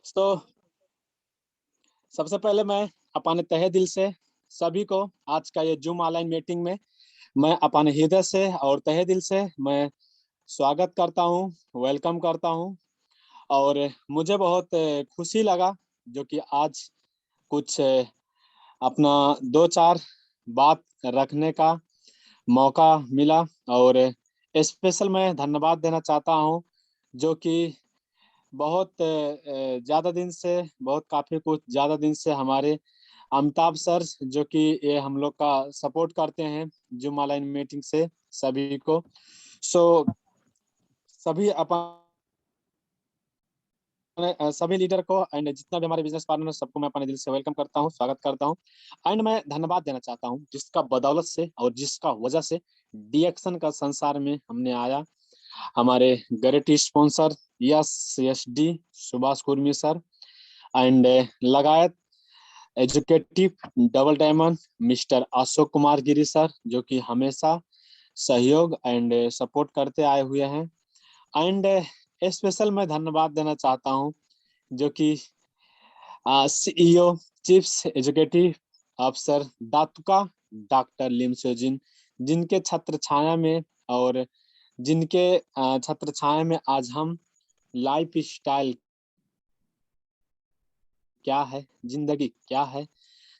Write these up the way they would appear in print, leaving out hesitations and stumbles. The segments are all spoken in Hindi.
तो सबसे पहले मैं अपने तहे दिल से सभी को आज का ये जूम ऑनलाइन मीटिंग में मैं अपने हृदय से और तहे दिल से मैं स्वागत करता हूँ, वेलकम करता हूँ। और मुझे बहुत खुशी लगा जो कि आज कुछ अपना 2-4 बात रखने का मौका मिला। और स्पेशल मैं धन्यवाद देना चाहता हूँ जो कि बहुत ज़्यादा दिन से बहुत काफ़ी कुछ ज़्यादा दिन से हमारे अमिताभ सर जो कि ये हम लोग का सपोर्ट करते हैं जूम ऑनलाइन मीटिंग से सभी को। सो सभी सभी लीडर को एंड जितना भी हमारे बिजनेस पार्टनर सबको मैं अपने दिल से वेलकम करता हूँ, स्वागत करता हूँ। एंड मैं धन्यवाद देना चाहता हूँ जिसका बदौलत से और जिसका वजह से डीएक्शन का संसार में हमने आया। हमारे great sponsor yes yes D Subhash Kurmi sir and लगायत educative double diamond mister Ashok Kumar Giri sir जो कि हमेशा सहयोग एंड सपोर्ट करते आए हुए हैं। एंड स्पेशल मैं धन्यवाद देना चाहता हूँ जो कि सीईओ चीफ एजुकेटिव अफसर दातुका डॉक्टर लिम सोजिन जिनके छत्र छाया में और जिनके छत्र छाया में आज हम लाइफ स्टाइल क्या है, जिंदगी क्या है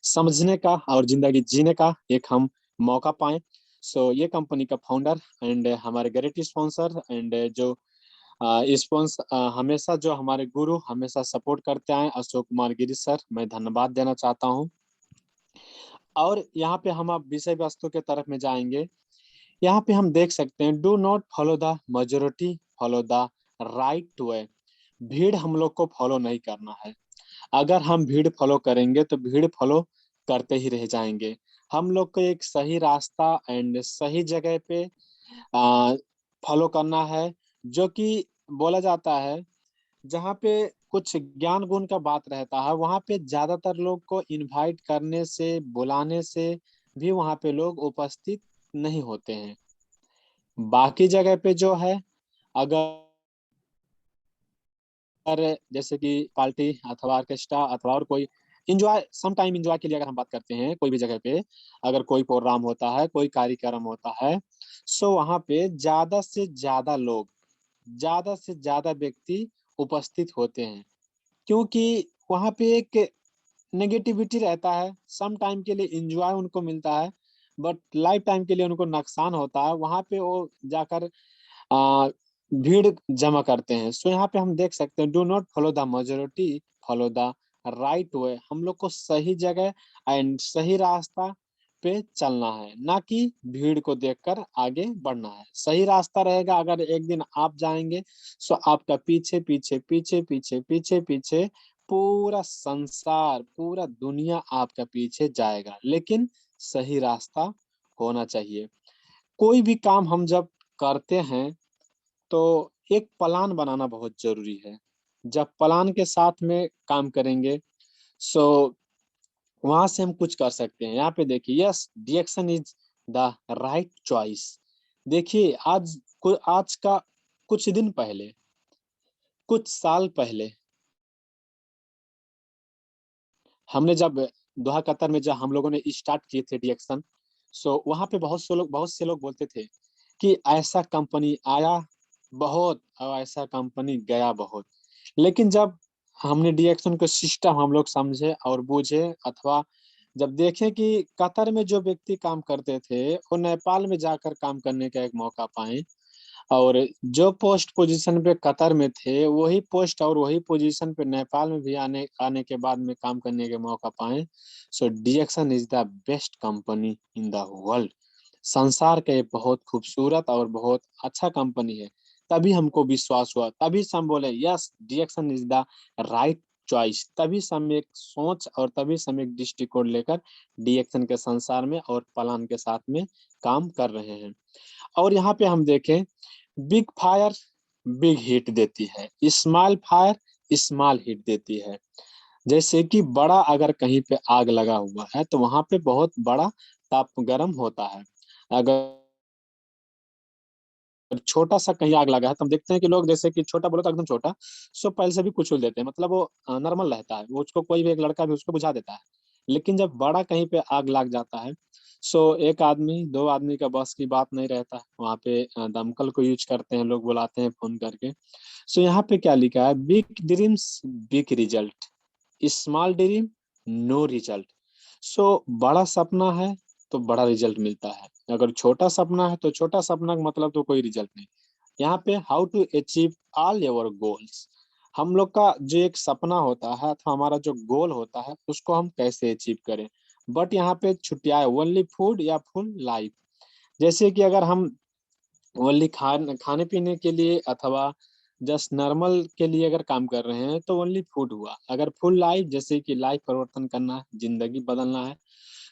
समझने का और जिंदगी जीने का एक हम मौका पाए। सो ये कंपनी का फाउंडर एंड हमारे ग्रेट स्पॉन्सर एंड जो स्पॉन्सर हमेशा जो हमारे गुरु हमेशा सपोर्ट करते आए अशोक कुमार गिरी सर मैं धन्यवाद देना चाहता हूँ। और यहाँ पे हम अब विषय वस्तु के तरफ में जाएंगे। यहाँ पे हम देख सकते हैं do not follow the majority, follow the right way. भीड़ हम लोग को फॉलो नहीं करना है। अगर हम भीड़ फॉलो करेंगे तो भीड़ फॉलो करते ही रह जाएंगे। हम लोग को एक सही रास्ता एंड सही जगह पे फॉलो करना है जो कि बोला जाता है जहाँ पे कुछ ज्ञान गुण का बात रहता है वहाँ पे ज्यादातर लोग को इनवाइट करने से बुलाने से भी वहाँ पे लोग उपस्थित नहीं होते हैं। बाकी जगह पे जो है अगर जैसे कि पार्टी अथवा ऑर्केस्ट्रा अथवा और कोई इंजॉय सम टाइम इंजॉय के लिए अगर हम बात करते हैं कोई भी जगह पे अगर कोई प्रोग्राम होता है कोई कार्यक्रम होता है सो वहाँ पे ज्यादा से ज्यादा व्यक्ति उपस्थित होते हैं क्योंकि वहाँ पे एक नेगेटिविटी रहता है। सम टाइम के लिए एंजॉय उनको मिलता है बट लाइफ टाइम के लिए उनको नुकसान होता है। वहाँ पे वो जाकर आ, भीड़ जमा करते हैं। सो यहाँ पे हम देख सकते हैं do not follow the majority, follow the right way. हम लोग को सही जगह एंड सही रास्ता पे चलना है ना कि भीड़ को देखकर आगे बढ़ना है। सही रास्ता रहेगा अगर एक दिन आप जाएंगे सो आपका पीछे पीछे पीछे पीछे पीछे पीछे पूरा संसार पूरा दुनिया आपका पीछे जाएगा। लेकिन सही रास्ता होना चाहिए। कोई भी काम हम जब करते हैं तो एक प्लान बनाना बहुत जरूरी है। जब प्लान के साथ में काम करेंगे सो वहां से हम कुछ कर सकते हैं। यहाँ पे देखिए yes Diaction is the right choice. देखिए आज का कुछ दिन पहले कुछ साल पहले हमने जब दोहा कतर में जब हम लोगों ने स्टार्ट किए थे डिएक्शन सो वहां पे बहुत से लोग बोलते थे कि ऐसा कंपनी आया बहुत और ऐसा कंपनी गया बहुत। लेकिन जब हमने डिएक्शन को सिस्टम हम लोग समझे और बूझे अथवा जब देखें कि कतर में जो व्यक्ति काम करते थे वो नेपाल में जाकर काम करने का एक मौका पाए और जो पोस्ट पोजीशन पे कतर में थे वही पोस्ट और वही पोजीशन पे नेपाल में भी आने आने के बाद में काम करने के मौका पाए। So Diaction is the best company in the world. संसार का ये बहुत खूबसूरत और बहुत अच्छा कंपनी है। तभी हमको विश्वास हुआ, तभी से हम बोले yes Diaction is the right choice. तभी से हम एक सोच और तभी से हम एक दृष्टिकोण लेकर डिएक्शन के संसार में और प्लान के साथ में काम कर रहे हैं। और यहाँ पे हम देखें बिग फायर बिग हिट देती है, स्मॉल फायर स्मॉल हिट देती है। जैसे कि बड़ा अगर कहीं पे आग लगा हुआ है तो वहां पे बहुत बड़ा ताप गर्म होता है। अगर छोटा सा कहीं आग लगा है तो हम देखते हैं कि लोग जैसे कि छोटा बोलो तो एकदम छोटा, सो पहले से भी कुछ उल देते हैं, मतलब वो नॉर्मल रहता है, वो उसको कोई भी एक लड़का भी उसको बुझा देता है। लेकिन जब बड़ा कहीं पे आग लग जाता है, सो एक आदमी दो आदमी का बस की बात नहीं रहता है, वहाँ पे दमकल को यूज करते हैं, लोग बुलाते हैं फोन करके। सो यहाँ पे क्या लिखा है, big dreams big result, small dream no result. So बड़ा सपना है तो बड़ा रिजल्ट मिलता है, अगर छोटा सपना है तो छोटा सपना का मतलब तो कोई रिजल्ट नहीं। यहाँ पे how to achieve all your goals, हम लोग का जो एक सपना होता है अथवा हमारा जो गोल होता है उसको हम कैसे अचीव करें। बट यहाँ पे छुट्टियां है, ओनली फूड या फुल लाइफ। जैसे कि अगर हम ओनली खाने पीने के लिए अथवा जस्ट नॉर्मल के लिए अगर काम कर रहे हैं तो ओनली फूड हुआ। अगर फुल लाइफ जैसे कि लाइफ परिवर्तन करना है, जिंदगी बदलना है,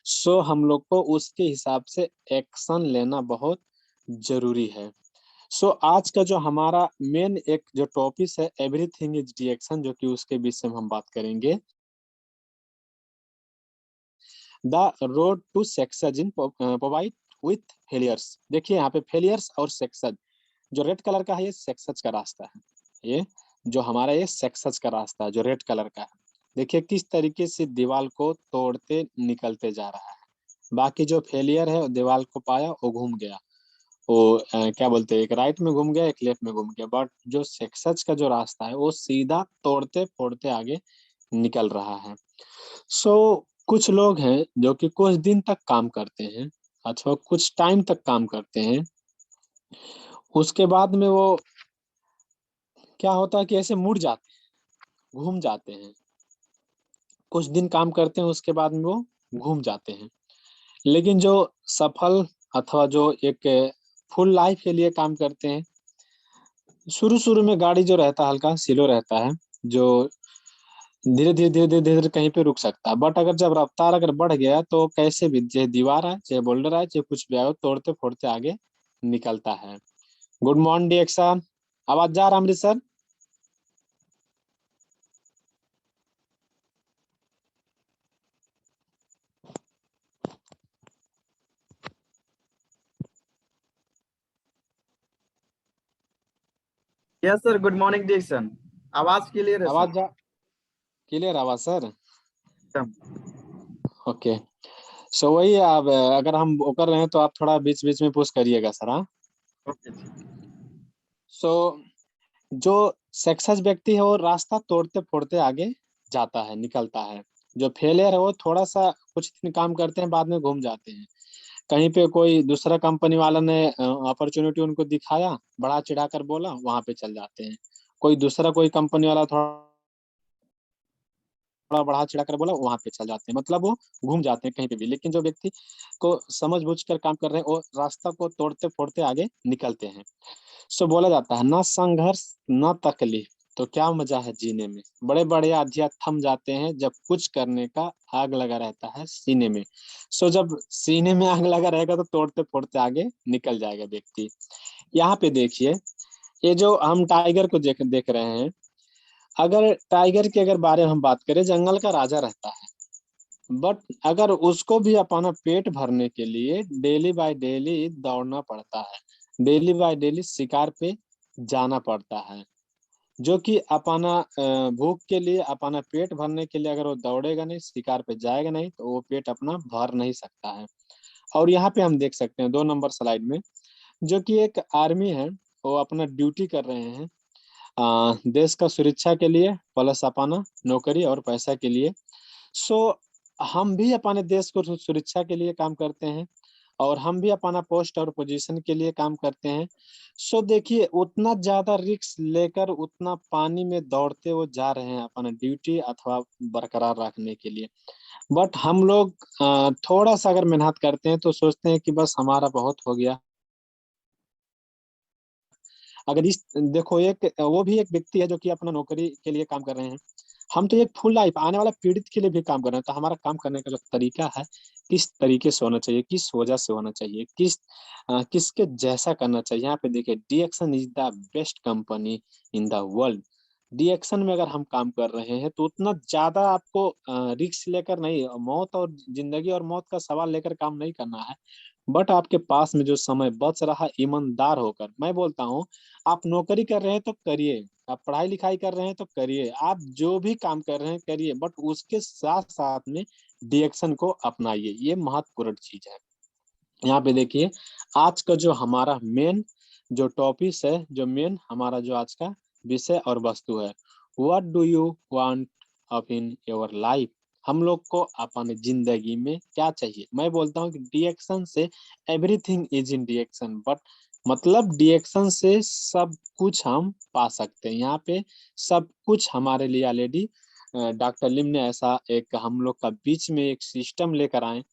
सो हम लोग को उसके हिसाब से एक्शन लेना बहुत जरूरी है। सो आज का जो हमारा मेन एक जो टॉपिक है, एवरीथिंग इज रिएक्शन, जो कि उसके विषय में हम बात करेंगे, the road to success in provide with failures. देखिए यहाँ पे फेलियर्स और सक्सेस, जो रेड कलर का है ये सक्सेस का रास्ता है, ये जो हमारा ये सक्सेस का रास्ता है जो रेड कलर का है। देखिए किस तरीके से दीवार को तोड़ते निकलते जा रहा है। बाकी जो फेलियर है दीवार को पाया वो घूम गया, वो क्या बोलते हैं, एक राइट में घूम गया एक लेफ्ट में घूम गया, बट जो सक्सेस का जो रास्ता है वो सीधा तोड़ते फोड़ते आगे निकल रहा है। सो कुछ लोग हैं जो कि कुछ दिन तक काम करते हैं अथवा कुछ टाइम तक काम करते हैं, उसके बाद में वो क्या होता है कि ऐसे मुड़ जाते हैं, घूम जाते हैं। कुछ दिन काम करते हैं उसके बाद में वो घूम जाते हैं। लेकिन जो सफल अथवा जो एक फुल लाइफ के लिए काम करते हैं, शुरू शुरू में गाड़ी जो रहता है हल्का स्लो रहता है, जो धीरे धीरे धीरे धीरे धीरे कहीं पे रुक सकता है, बट अगर जब रफ्तार अगर बढ़ गया तो कैसे भी, चाहे दीवार आए चाहे बोल्डर आए चाहे कुछ भी आए, वो तोड़ते फोड़ते आगे निकलता है। गुड मॉर्निंग एक्शन, आवाज जा रहा है Amritsar? Yes sir, good morning Dixon. आवाज क्लियर है आवाज सर। जा, क्लियर आवाज सर? एकदम। ओके। सो वही आप अगर हम वो कर रहे हैं तो आप थोड़ा बीच बीच में पुश करिएगा सर, हाँ। ओके जी। सो जो सक्सेस व्यक्ति है वो रास्ता तोड़ते फोड़ते आगे जाता है, निकलता है। जो फेलियर है वो थोड़ा सा कुछ दिन काम करते हैं बाद में घूम जाते हैं। कहीं पे कोई दूसरा कंपनी वाला ने अपॉर्चुनिटी उनको दिखाया, बढ़ा चढ़ा कर बोला, वहां पे चल जाते हैं। कोई दूसरा कोई कंपनी वाला थोड़ा थोड़ा बढ़ा चढ़ा कर बोला, वहां पे चल जाते हैं, मतलब वो घूम जाते हैं कहीं पे भी। लेकिन जो व्यक्ति को समझ बूझ कर काम कर रहे हैं वो रास्ता को तोड़ते फोड़ते आगे निकलते हैं। सो बोला जाता है ना संघर्ष ना तकलीफ तो क्या मजा है जीने में, बड़े बड़े आधिया थम जाते हैं जब कुछ करने का आग लगा रहता है सीने में। सो जब सीने में आग लगा रहेगा तो तोड़ते फोड़ते आगे निकल जाएगा व्यक्ति। यहाँ पे देखिए, ये जो हम टाइगर को देख देख रहे हैं, अगर टाइगर के अगर बारे में हम बात करें, जंगल का राजा रहता है, बट अगर उसको भी अपना पेट भरने के लिए डेली बाय डेली दौड़ना पड़ता है, डेली बाय डेली शिकार पे जाना पड़ता है, जो कि अपना भूख के लिए अपना पेट भरने के लिए अगर वो दौड़ेगा नहीं, शिकार पे जाएगा नहीं, तो वो पेट अपना भर नहीं सकता है। और यहाँ पे हम देख सकते हैं 2 नंबर स्लाइड में, जो कि एक आर्मी है, वो अपना ड्यूटी कर रहे हैं देश का सुरक्षा के लिए, प्लस अपना नौकरी और पैसा के लिए। सो हम भी अपने देश को सुरक्षा के लिए काम करते हैं और हम भी अपना पोस्ट और पोजीशन के लिए काम करते हैं। सो देखिए उतना ज्यादा रिस्क लेकर उतना पानी में दौड़ते वो जा रहे हैं अपना ड्यूटी अथवा बरकरार रखने के लिए। बट हम लोग थोड़ा सा अगर मेहनत करते हैं तो सोचते हैं कि बस हमारा बहुत हो गया। अगर इस देखो, एक वो भी एक व्यक्ति है जो कि अपना नौकरी के लिए काम कर रहे हैं, हम तो एक फुल लाइफ आने वाला पीड़ित के लिए भी काम कर रहे हैं। तो हमारा काम करने का जो तरीका है, किस तरीके से होना चाहिए, किस वजह से होना चाहिए, किसके जैसा करना चाहिए। यहाँ पे देखिए, Diaction is the best company in the world. Diaction में अगर हम काम कर रहे हैं तो उतना ज्यादा आपको रिस्क लेकर नहीं, मौत और जिंदगी और मौत का सवाल लेकर काम नहीं करना है। बट आपके पास में जो समय बच रहा है, ईमानदार होकर मैं बोलता हूँ, आप नौकरी कर रहे हैं तो करिए, आप पढ़ाई लिखाई कर रहे हैं तो करिए, आप जो भी काम कर रहे हैं करिए, बट उसके साथ साथ में डिएक्शन को अपनाइए। ये महत्वपूर्ण चीज है। यहाँ पे देखिए, आज का जो हमारा मेन जो टॉपिक है, जो मेन हमारा जो आज का विषय और वस्तु है, what do you want of in your life. हम लोग को अपने जिंदगी में क्या चाहिए। मैं बोलता हूँ कि डिएक्शन से एवरीथिंग इज इन डिएक्शन, बट मतलब डिएक्शन से सब कुछ हम पा सकते हैं। यहाँ पे सब कुछ हमारे लिए ऑलरेडी डॉक्टर लिम ने ऐसा एक हम लोग का बीच में एक सिस्टम लेकर आए,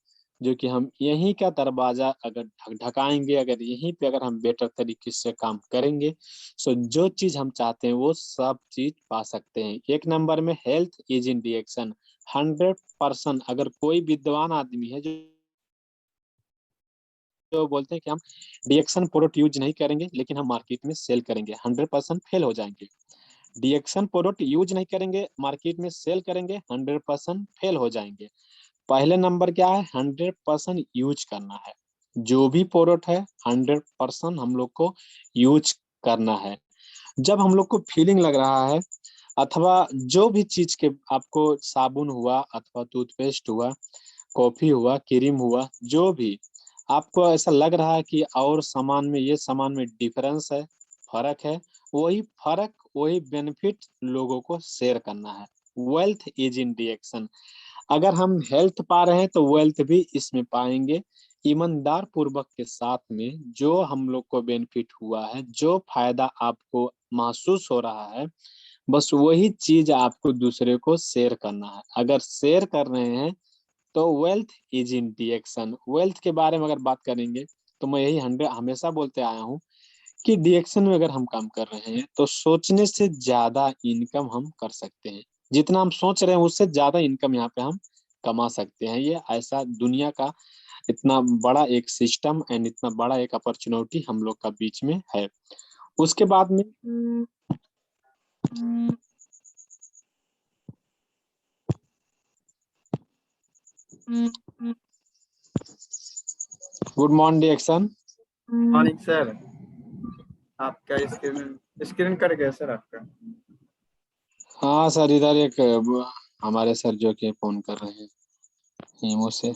जो कि हम यहीं का दरवाजा अगर ढकाएंगे, अगर यहीं पे अगर हम बेटर तरीके से काम करेंगे, सो जो चीज हम चाहते हैं वो सब चीज पा सकते हैं। एक नंबर में हेल्थ इज इन डिएक्शन 100%। अगर कोई विद्वान आदमी है जो बोलते हैं कि हम डिएक्शन प्रोडक्ट यूज नहीं करेंगे लेकिन हम मार्केट में सेल करेंगे, 100% फेल हो जाएंगे। डिएक्शन प्रोडक्ट यूज नहीं करेंगे, मार्केट में सेल करेंगे, 100% फेल हो जाएंगे। पहले नंबर क्या है, 100% यूज करना है। जो भी प्रोडक्ट है 100% हम लोग को यूज करना है। जब हम लोग को फीलिंग लग रहा है, अथवा जो भी चीज के आपको साबुन हुआ अथवा टूथपेस्ट हुआ, कॉफी हुआ, क्रीम हुआ, जो भी आपको ऐसा लग रहा है कि और सामान में ये सामान में डिफरेंस है, फर्क है, वही फर्क वही बेनिफिट लोगों को शेयर करना है। Wealth is in Diaction. अगर हम हेल्थ पा रहे हैं तो वेल्थ भी इसमें पाएंगे। ईमानदार पूर्वक के साथ में जो हम लोग को बेनिफिट हुआ है, जो फायदा आपको महसूस हो रहा है, बस वही चीज आपको दूसरे को शेयर करना है। अगर शेयर कर रहे हैं तो वेल्थ इज इन डिएक्शन। वेल्थ के बारे में अगर बात करेंगे तो मैं यही हमेशा बोलते आया हूँ कि डिएक्शन में अगर हम काम कर रहे हैं तो सोचने से ज्यादा इनकम हम कर सकते हैं। जितना हम सोच रहे हैं उससे ज्यादा इनकम यहाँ पे हम कमा सकते हैं। ये ऐसा दुनिया का इतना बड़ा एक सिस्टम एंड इतना बड़ा एक अपॉर्चुनिटी हम लोग का बीच में है। उसके बाद में good morning Diaction. Morning sir. आपका स्क्रीन स्क्रीन कट गया सर आपका। हाँ सर, इधर एक हमारे सर जो कि फोन कर रहे हैं ईमो से।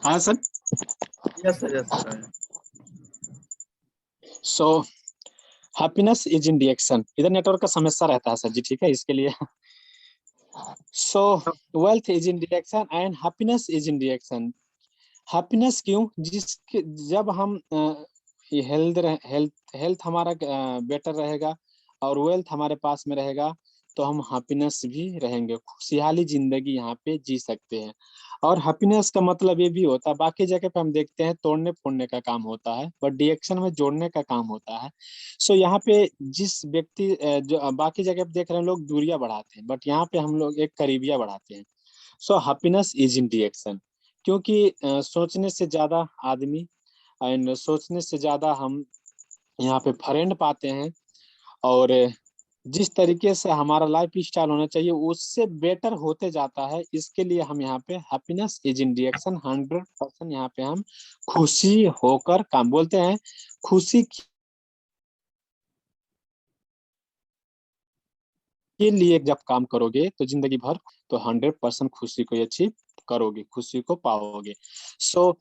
हाँ सर। यस सर आया। So happiness is in Diaction. इधर नेटवर्क का समस्या रहता है सर जी, ठीक है, इसके लिए। सो wealth is in direction and happiness is in direction. Happiness क्यों, जिसके जब हम हेल्थ हेल्थ हमारा बेटर रहेगा और वेल्थ हमारे पास में रहेगा तो हम हैप्पीनेस भी रहेंगे, खुशहाली जिंदगी यहाँ पे जी सकते हैं। और हैप्पीनेस का मतलब ये भी होता है, बाकी जगह पे हम देखते हैं तोड़ने फोड़ने का काम होता है, बट डिएक्शन में जोड़ने का काम होता है। सो यहाँ पे जिस व्यक्ति जो बाकी जगह पे देख रहे हैं लोग दूरियां बढ़ाते हैं, बट यहाँ पे हम लोग एक करीबियां बढ़ाते हैं। So happiness is in Diaction. क्योंकि सोचने से ज्यादा आदमी एंड सोचने से ज्यादा हम यहाँ पे फ्रेंड पाते हैं। और जिस तरीके से हमारा लाइफ स्टाइल होना चाहिए उससे बेटर होते जाता है। इसके लिए हम यहाँ पे हैप्पीनेस इज इन डिएक्शन 100% यहाँ पे हम खुशी होकर काम बोलते हैं। खुशी के लिए जब काम करोगे तो जिंदगी भर तो 100% खुशी को अचीव करोगे, खुशी को पाओगे। सो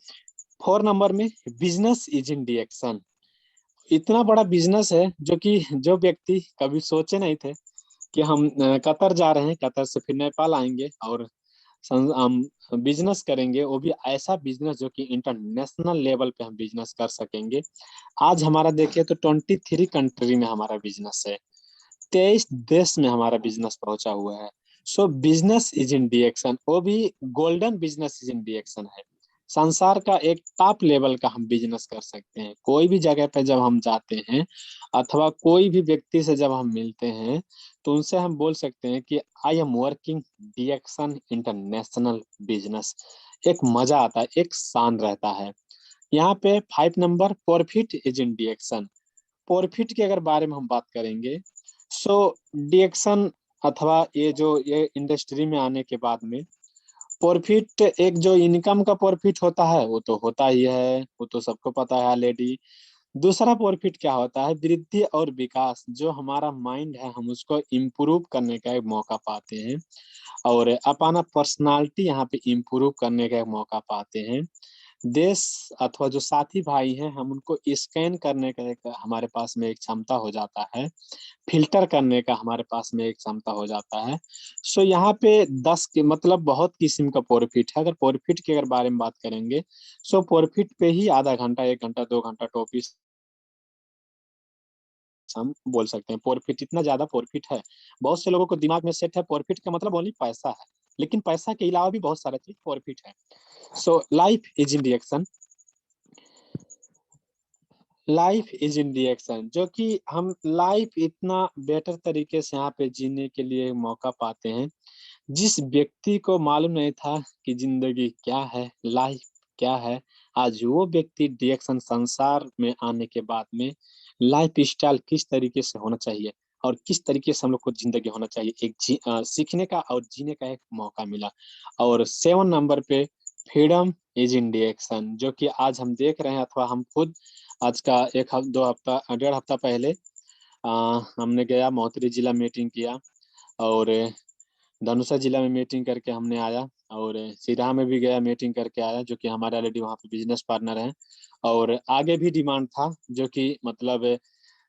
4 नंबर में बिजनेस इज इन डिएक्शन। इतना बड़ा बिजनेस है जो कि जो व्यक्ति कभी सोचे नहीं थे कि हम कतर जा रहे हैं, कतर से फिर नेपाल आएंगे और हम बिजनेस करेंगे, वो भी ऐसा बिजनेस जो कि इंटरनेशनल लेवल पे हम बिजनेस कर सकेंगे। आज हमारा देखिए तो 23 कंट्री में हमारा बिजनेस है, 23 देश में हमारा बिजनेस पहुंचा हुआ है। सो बिजनेस इज इन डिएक्शन, वो भी गोल्डन बिजनेस इज इन डिएक्शन है। संसार का एक टॉप लेवल का हम बिजनेस कर सकते हैं। कोई भी जगह पे जब हम जाते हैं अथवा कोई भी व्यक्ति से जब हम मिलते हैं तो उनसे हम बोल सकते हैं कि I am working Diaction international business. एक मजा आता है, एक शान रहता है। यहाँ पे 5 number profit is in Diaction. Profit के अगर बारे में हम बात करेंगे, सो डिएक्शन अथवा ये इंडस्ट्री में आने के बाद में प्रॉफिट, एक जो इनकम का प्रॉफिट होता है वो तो होता ही है, वो तो सबको पता है ऑलरेडी। दूसरा प्रॉफिट क्या होता है, वृद्धि और विकास, जो हमारा माइंड है हम उसको इम्प्रूव करने का एक मौका पाते हैं, और अपना पर्सनालिटी यहाँ पे इम्प्रूव करने का एक मौका पाते हैं। देश अथवा जो साथी भाई हैं हम उनको स्कैन करने का एक हमारे पास में एक क्षमता हो जाता है, फिल्टर करने का हमारे पास में एक क्षमता हो जाता है। सो यहाँ पे 10 के मतलब बहुत किस्म का प्रॉफिट है। अगर प्रॉफिट के अगर बारे में बात करेंगे, सो प्रॉफिट पे ही आधा घंटा, 1 घंटा, 2 घंटा टॉपिक हम बोल सकते हैं। प्रॉफिट, इतना ज्यादा प्रॉफिट है, बहुत से लोगों को दिमाग में सेट है प्रॉफिट का मतलब ओनली पैसा है, लेकिन पैसा के अलावा भी बहुत सारा चीज प्रॉफिट है। So life is in reaction, life is in reaction, जो कि हम लाइफ इतना बेटर तरीके से यहाँ पे जीने के लिए मौका पाते हैं। जिस व्यक्ति को मालूम नहीं था कि जिंदगी क्या है, लाइफ क्या है, आज वो व्यक्ति रिएक्शन संसार में आने के बाद में लाइफ स्टाइल किस तरीके से होना चाहिए और किस तरीके से हम लोग को जिंदगी होना चाहिए, सीखने का और जीने का एक मौका मिला। और 7 नंबर पे फ्रीडम इज इन रिएक्शन, जो कि आज हम देख रहे हैं, अथवा हम खुद आज का 1 हफ्ता 2 हफ्ता 1.5 हफ्ता पहले हमने गया मोहतरी जिला मीटिंग किया, और धनुषा जिला में मीटिंग करके हमने आया, और सिराहा में भी गया मीटिंग करके आया, जो कि हमारे ऑलरेडी वहाँ पे बिजनेस पार्टनर हैं। और आगे भी डिमांड था, जो कि मतलब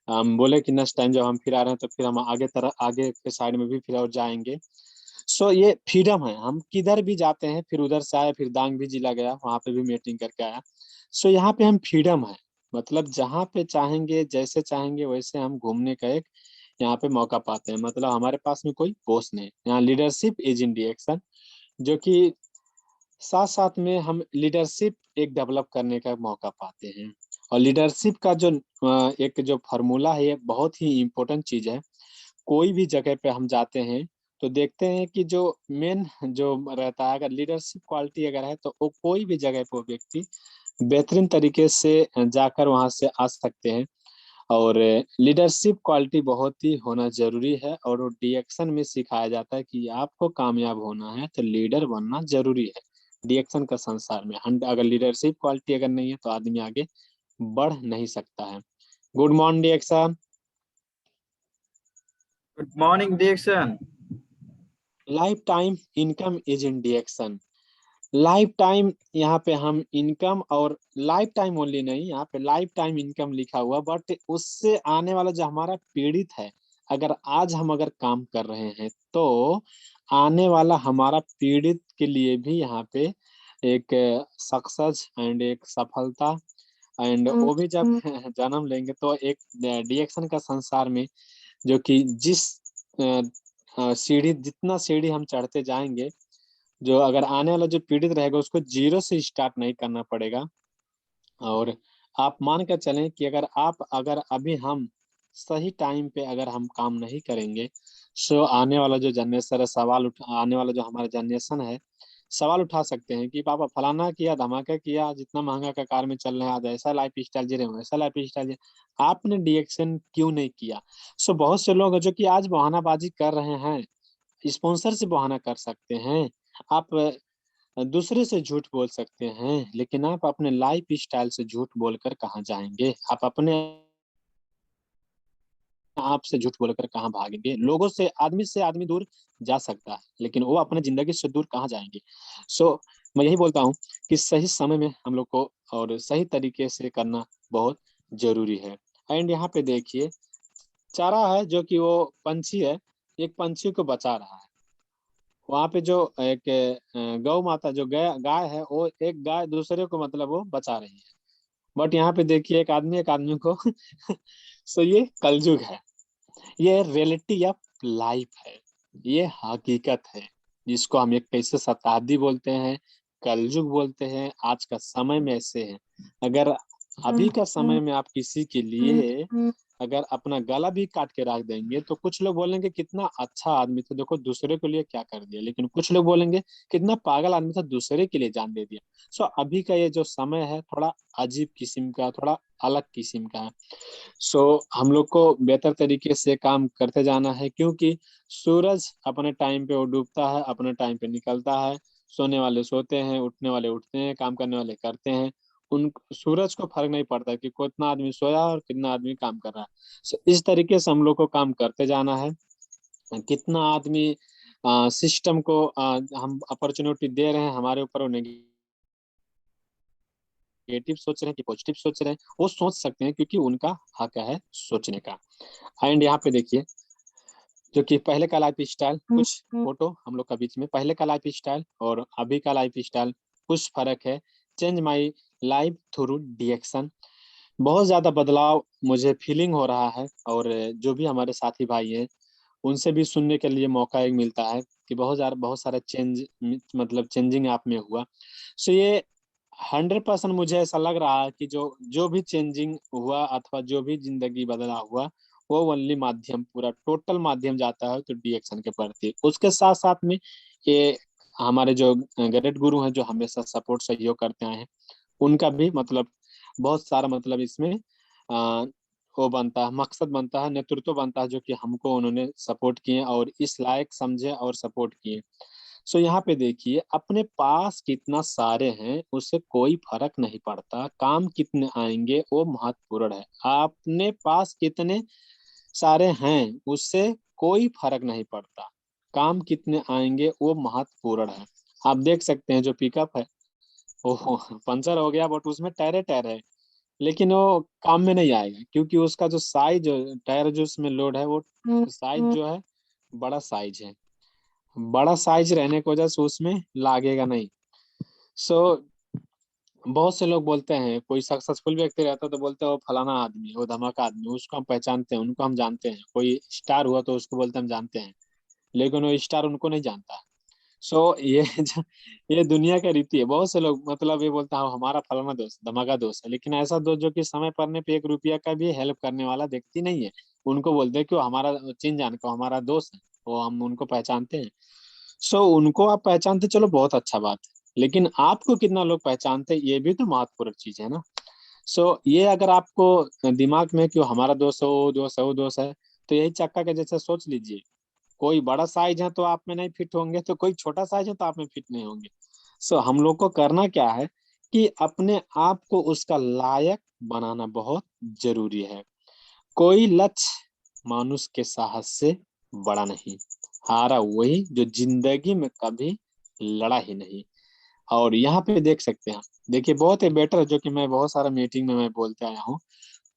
हम बोले कि नेक्स्ट टाइम जब हम फिर आ रहे हैं तो फिर हम आगे के साइड में भी फिर और जाएंगे। सो ये फ्रीडम है, हम किधर भी जाते हैं, फिर उधर से आए, फिर दांग भी जिला गया, वहाँ पे भी मीटिंग करके आया। सो यहाँ पे हम फ्रीडम है, मतलब जहाँ पे चाहेंगे, जैसे चाहेंगे वैसे हम घूमने का एक यहाँ पे मौका पाते हैं। मतलब हमारे पास में कोई बॉस नहीं, यहाँ लीडरशिप इज इन रिएक्शन, जो कि साथ साथ में हम लीडरशिप एक डेवलप करने का मौका पाते हैं। और लीडरशिप का जो एक जो फार्मूला है, ये बहुत ही इम्पोर्टेंट चीज है। कोई भी जगह पे हम जाते हैं तो देखते हैं कि जो मेन जो रहता है, अगर लीडरशिप क्वालिटी अगर है तो वो कोई भी जगह पे वो व्यक्ति बेहतरीन तरीके से जाकर वहां से आ सकते हैं। और लीडरशिप क्वालिटी बहुत ही होना जरूरी है, और वो डीएक्शन में सिखाया जाता है कि आपको कामयाब होना है तो लीडर बनना जरूरी है। डीएक्शन का संसार में अगर लीडरशिप क्वालिटी अगर नहीं है तो आदमी आगे बढ़ नहीं सकता है। Good morning Diaction. Good morning Diaction. Life time income is in Diaction. Life time, यहाँ पे हम इनकम और लाइफ टाइम ओनली नहीं, यहाँ पे लाइफ टाइम इनकम लिखा हुआ, बट उससे आने वाला जो हमारा पीड़ित है, अगर आज हम अगर काम कर रहे हैं तो आने वाला हमारा पीड़ित के लिए भी यहाँ पे एक सक्सेस एंड एक सफलता, एंड वो भी जब जन्म लेंगे तो एक डीएक्शन का संसार में, जो कि जिस सीढ़ी, जितना सीढ़ी हम चढ़ते जाएंगे, जो अगर आने वाला जो पीड़ित रहेगा उसको जीरो से स्टार्ट नहीं करना पड़ेगा। और आप मान कर चलें कि अगर अभी हम सही टाइम पे अगर हम काम नहीं करेंगे, सो आने वाला जो जनरेशन है, आने वाला जो हमारा जनरेशन है, सवाल उठा सकते हैं कि पापा फलाना किया, धमाका किया, जितना महंगा का कार में चल रहे हैं, आज ऐसा लाइफ स्टाइल जी रहे हो, ऐसा लाइफ स्टाइल जी, आपने डिएक्शन क्यों नहीं किया? सो बहुत से लोग हैं जो कि आज बहानाबाजी कर रहे हैं, स्पॉन्सर से बहाना कर सकते हैं, आप दूसरे से झूठ बोल सकते हैं, लेकिन आप अपने लाइफ स्टाइल से झूठ बोलकर कहाँ जाएंगे? आप अपने आप से झूठ बोलकर कहाँ भागेंगे? लोगों से आदमी दूर जा सकता है, लेकिन वो अपने जिंदगी से दूर कहाँ जाएंगे? सो मैं यही बोलता हूँ कि सही समय में हम लोग को और सही तरीके से करना बहुत जरूरी है। एंड यहाँ पे देखिए, चारा है जो कि वो पंछी है, एक पंछी को बचा रहा है। वहां पे जो एक गौ माता जो गाय है, वो एक गाय दूसरे को मतलब वो बचा रही है। बट यहाँ पे देखिए एक आदमी को सो ये कलयुग है, ये रियलिटी ऑफ लाइफ है, ये हकीकत है, जिसको हम एक कैसे शताब्दी बोलते हैं, कलयुग बोलते हैं। आज का समय में ऐसे है, अगर अभी का समय में आप किसी के लिए अगर अपना गला भी काट के रख देंगे तो कुछ लोग बोलेंगे कितना अच्छा आदमी था, देखो दूसरे के लिए क्या कर दिया। लेकिन कुछ लोग बोलेंगे कितना पागल आदमी था, दूसरे के लिए जान दे दिया। सो अभी का ये जो समय है थोड़ा अजीब किस्म का, थोड़ा अलग किस्म का है। सो हम लोग को बेहतर तरीके से काम करते जाना है, क्योंकि सूरज अपने टाइम पे वो डूबता है, अपने टाइम पे निकलता है। सोने वाले सोते हैं, उठने वाले उठते हैं, काम करने वाले करते हैं। उन सूरज को फर्क नहीं पड़ता कि कितना आदमी सोया और कितना आदमी काम कर रहा है। इस तरीके से हम लोग को काम करते जाना है। कितना आदमी सिस्टम को हम अपॉर्चुनिटी दे रहे हैं हमारे ऊपर, वो नेगेटिव सोच रहे हैं कि पॉजिटिव सोच रहे हैं, वो सोच सकते हैं क्योंकि उनका हक है सोचने का। एंड यहाँ पे देखिए, जो कि पहले का लाइफ स्टाइल, कुछ फोटो हम लोग का बीच में, पहले का लाइफ स्टाइल और अभी का लाइफ स्टाइल कुछ फर्क है। चेंज माई लाइफ थ्रू डिएक्शन, बहुत ज्यादा बदलाव मुझे फीलिंग हो रहा है। और जो भी हमारे साथी भाई हैं उनसे भी सुनने के लिए मौका एक मिलता है कि बहुत सारा चेंज, मतलब चेंजिंग आप में हुआ। सो ये 100% मुझे ऐसा लग रहा है कि जो जो भी चेंजिंग हुआ अथवा जो भी जिंदगी बदला हुआ, वो ओनली माध्यम, पूरा टोटल माध्यम जाता है तो डिएक्शन के प्रति। उसके साथ साथ में ये हमारे जो ग्रेट गुरु हैं जो हमेशा सपोर्ट सहयोग करते आए हैं, उनका भी मतलब बहुत सारा मतलब इसमें आ, वो बनता है, मकसद बनता है, नेतृत्व बनता है, जो कि हमको उन्होंने सपोर्ट किए और इस लायक समझे और सपोर्ट किए। सो यहाँ पे देखिए, अपने पास कितना सारे हैं उससे कोई फर्क नहीं पड़ता, काम कितने आएंगे वो महत्वपूर्ण है। अपने पास कितने सारे हैं उससे कोई फर्क नहीं पड़ता, काम कितने आएंगे वो महत्वपूर्ण है। आप देख सकते हैं जो पिकअप है, ओहो पंचर हो गया बट उसमें टायरे टायर है, लेकिन वो काम में नहीं आएगा क्योंकि उसका जो साइज, टायर जो उसमें लोड है वो साइज जो है बड़ा साइज है। बड़ा साइज रहने की वजह से उसमें लागेगा नहीं। सो बहुत से लोग बोलते हैं, कोई सक्सेसफुल व्यक्ति रहता है तो बोलते हैं वो फलाना आदमी, वो धमाका आदमी, उसको हम पहचानते हैं, उनको हम जानते हैं। कोई स्टार हुआ तो उसको बोलते हैं हम जानते हैं, लेकिन वो स्टार उनको नहीं जानता। सो ये ये दुनिया का रीति है। बहुत से लोग मतलब ये बोलता है हमारा फलाना दोस्त धमाका दोस्त है, लेकिन ऐसा दोस्त जो कि समय पड़ने पे 1 रुपया का भी हेल्प करने वाला व्यक्ति नहीं है, उनको बोलते हैं कि वो हमारा चिन जान का हमारा दोस्त है, वो हम उनको पहचानते हैं। सो उनको आप पहचानते, चलो बहुत अच्छा बात है, लेकिन आपको कितना लोग पहचानते हैं ये भी तो महत्वपूर्ण चीज है ना। सो ये अगर आपको दिमाग में कि वो हमारा दोस्त है, वो दोस्त है, वो दोस्त है, तो यही चक्का के जैसे सोच लीजिए, कोई बड़ा साइज है तो आप में नहीं फिट होंगे, तो कोई छोटा साइज है तो आप में फिट नहीं होंगे। सो हम लोग को करना क्या है कि अपने आप को उसका लायक बनाना बहुत जरूरी है। कोई लक्ष्य मानुष के साहस से बड़ा नहीं, हारा वही जो जिंदगी में कभी लड़ा ही नहीं। और यहाँ पे देख सकते हैं, देखिए बहुत ही बेटर, जो कि मैं बहुत सारा मीटिंग में मैं बोलते आया हूँ,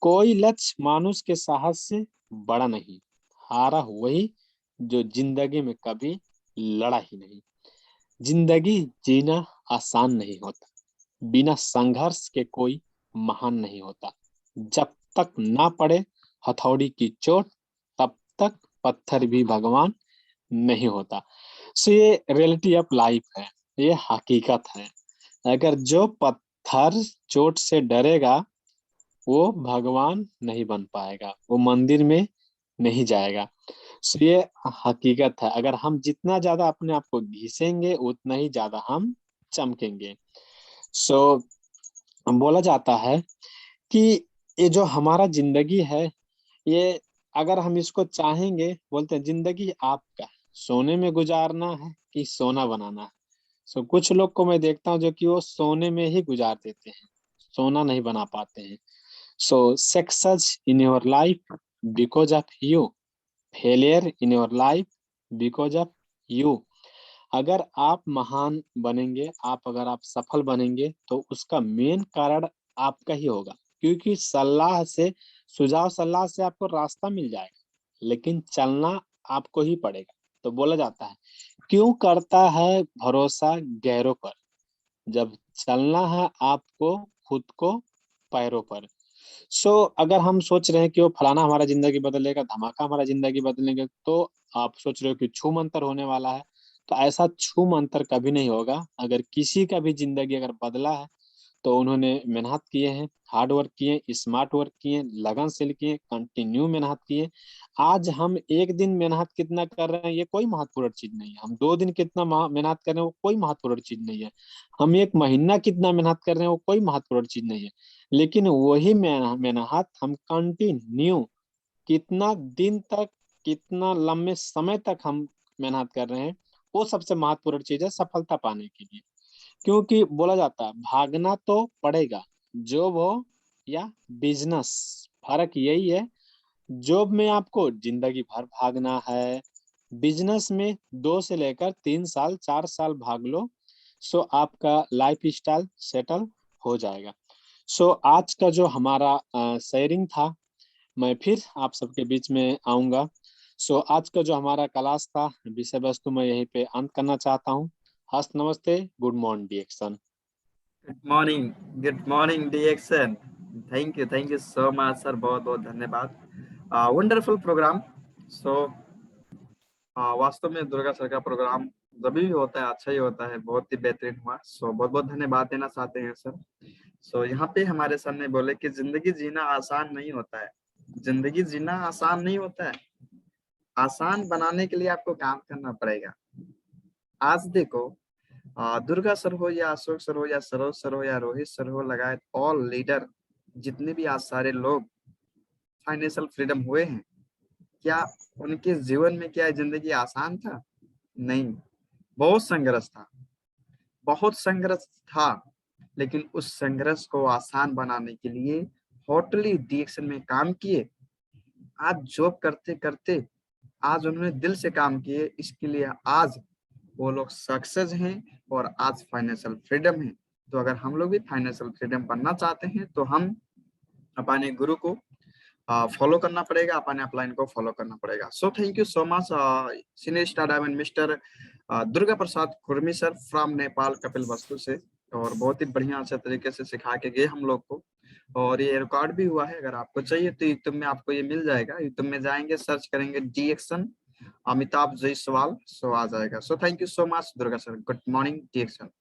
कोई लक्ष्य मानुष के साहस से बड़ा नहीं, हारा वही जो जिंदगी में कभी लड़ा ही नहीं। जिंदगी जीना आसान नहीं होता, बिना संघर्ष के कोई महान नहीं होता। जब तक ना पड़े हथौड़ी की चोट, तब तक पत्थर भी भगवान नहीं होता। सो ये रियलिटी ऑफ लाइफ है, ये हकीकत है। अगर जो पत्थर चोट से डरेगा वो भगवान नहीं बन पाएगा, वो मंदिर में नहीं जाएगा। सो ये हकीकत है। अगर हम जितना ज्यादा अपने आप को घिसेंगे उतना ही ज्यादा हम चमकेंगे। सो बोला जाता है कि ये जो हमारा जिंदगी है, ये अगर हम इसको चाहेंगे, बोलते हैं जिंदगी आपका सोने में गुजारना है कि सोना बनाना है। सो कुछ लोग को मैं देखता हूँ जो कि वो सोने में ही गुजार देते हैं, सोना नहीं बना पाते हैं। सो success in your life because of you, failure in your life because of you. अगर आप महान बनेंगे, अगर आप सफल बनेंगे तो उसका मेन कारण आपका ही होगा, क्योंकि सलाह से, सुझाव सलाह से आपको रास्ता मिल जाएगा, लेकिन चलना आपको ही पड़ेगा। तो बोला जाता है क्यों करता है भरोसा गैरों पर, जब चलना है आपको खुद को पैरों पर। अगर हम सोच रहे हैं कि वो फलाना हमारा जिंदगी बदलेगा, धमाका हमारा जिंदगी बदलेंगे, तो आप सोच रहे हो कि छू मंतर होने वाला है, तो ऐसा छू मंतर कभी नहीं होगा। अगर किसी का भी जिंदगी अगर बदला है तो उन्होंने मेहनत किए हैं, हार्ड वर्क किए, स्मार्ट वर्क किए, लगन से किए, कंटिन्यू मेहनत किए। आज हम एक दिन मेहनत कितना कर रहे हैं ये कोई महत्वपूर्ण चीज नहीं है, हम 2 दिन कितना मेहनत कर रहे हैं वो कोई महत्वपूर्ण चीज नहीं है, हम एक महीना कितना मेहनत कर रहे हैं वो कोई महत्वपूर्ण चीज नहीं है। लेकिन वही मेहनत हम कंटिन्यू कितना दिन तक, कितना लंबे समय तक हम मेहनत कर रहे हैं, वो सबसे महत्वपूर्ण चीज है सफलता पाने के लिए। क्योंकि बोला जाता है भागना तो पड़ेगा, जॉब हो या बिजनेस, फर्क यही है। जॉब में आपको जिंदगी भर भागना है, बिजनेस में 2 से लेकर 3 साल 4 साल भाग लो, सो आपका लाइफ स्टाइल सेटल हो जाएगा। सो आज का जो हमारा शेयरिंग था, मैं फिर आप सबके बीच में आऊंगा। सो आज का जो हमारा क्लास था, विषय वस्तु मैं यहीं पे अंत करना चाहता हूँ। हस्त नमस्ते, good morning Diaction. Good morning Diaction. Thank you so much sir, बहुत बहुत धन्यवाद। Wonderful programme. सो वास्तव में दुर्गा सर का प्रोग्राम जब भी होता है अच्छा ही होता है, बहुत ही बेहतरीन हुआ। सो बहुत बहुत धन्यवाद देना चाहते हैं सर। सो यहाँ पे हमारे सामने बोले कि जिंदगी जीना आसान नहीं होता है, जिंदगी जीना आसान नहीं होता है, आसान बनाने के लिए आपको काम करना पड़ेगा। आज देखो दुर्गा सर हो या अशोक सर हो या सरोज सर हो या रोहित सर हो, लगाए ऑल लीडर जितने भी आज सारे लोग फाइनेंशियल फ्रीडम हुए हैं, क्या उनके जीवन में क्या जिंदगी आसान था? नहीं, बहुत संघर्ष था, बहुत संघर्ष था। लेकिन उस संघर्ष को आसान बनाने के लिए होटली डिएक्शन में काम किए। आज जॉब करते करते आज उन्होंने दिल से काम किए, इसके लिए आज वो लोग सक्सेस हैं और आज फाइनेंशियल फ्रीडम है। तो अगर हम लोग भी फाइनेंशियल फ्रीडम बनना चाहते हैं तो हम अपने गुरु को फॉलो करना पड़ेगा, अपने अपलाइन को फॉलो करना पड़ेगा। सो thank you so much senior star diamond mister Durga Prasad Kurmi sir from Nepal Kapil वस्तु से, और बहुत ही बढ़िया अच्छे तरीके से सिखा के गए हम लोग को, और ये रिकॉर्ड भी हुआ है। अगर आपको चाहिए तो यूट्यूब में आपको ये मिल जाएगा, यूट्यूब में जाएंगे सर्च करेंगे डिएक्शन अमिताभ जायसवाल, सो आ जाएगा। So thank you so much Durga sir, good morning डिएक्शन।